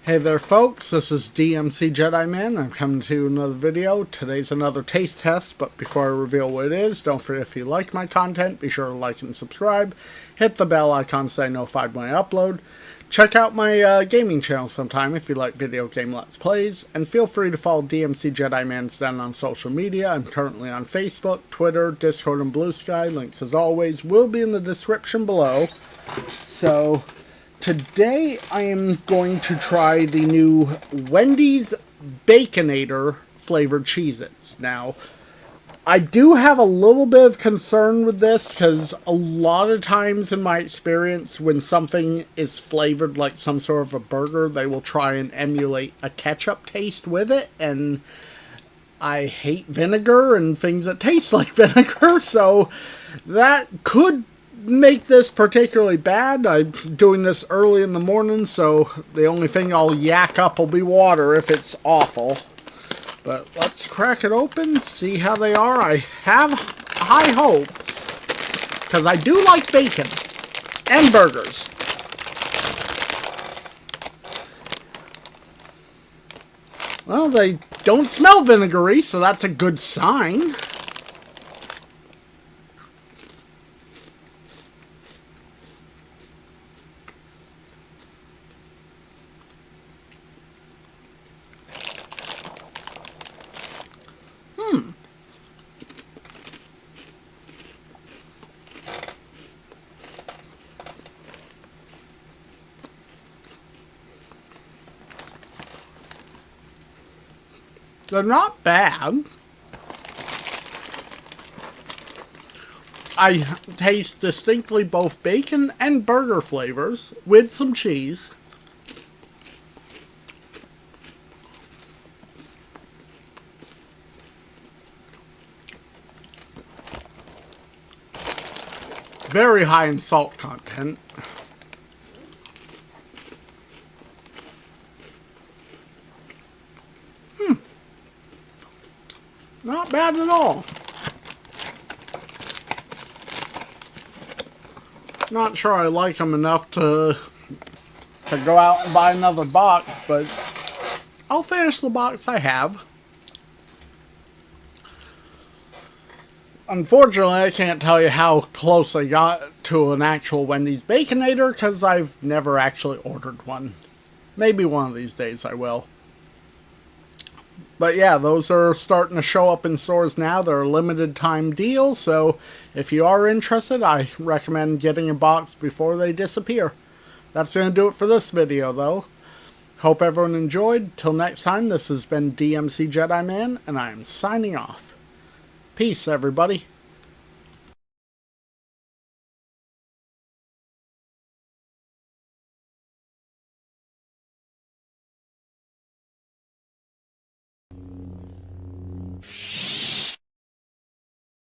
Hey there folks, this is DMC Jedi Man. I'm coming to another video. Today's another taste test, but before I reveal what it is, don't forget if you like my content, be sure to like and subscribe. Hit the bell icon so I notified when I upload. Check out my gaming channel sometime if you like video game Let's Plays. And feel free to follow DMC Jedi Man's down on social media. I'm currently on Facebook, Twitter, Discord, and Blue Sky. Links as always will be in the description below. So today I am going to try the new Wendy's Baconator flavored Cheez-its. Now, I do have a little bit of concern with this because a lot of times in my experience when something is flavored like some sort of a burger, they will try and emulate a ketchup taste with it, and I hate vinegar and things that taste like vinegar, so that could make this particularly bad. I'm doing this early in the morning, so the only thing I'll yak up will be water if it's awful. But let's crack it open, see how they are. I have high hopes, because I do like bacon and burgers. Well, they don't smell vinegary, so that's a good sign. They're not bad. I taste distinctly both bacon and burger flavors with some cheese. Very high in salt content. Not bad at all. Not sure I like them enough to go out and buy another box, but I'll finish the box I have. Unfortunately, I can't tell you how close I got to an actual Wendy's Baconator because I've never actually ordered one. Maybe one of these days I will. But yeah, those are starting to show up in stores now. They're a limited time deal, so if you are interested, I recommend getting a box before they disappear. That's going to do it for this video, though. Hope everyone enjoyed. Till next time, this has been DMC Jedi Man, and I am signing off. Peace, everybody.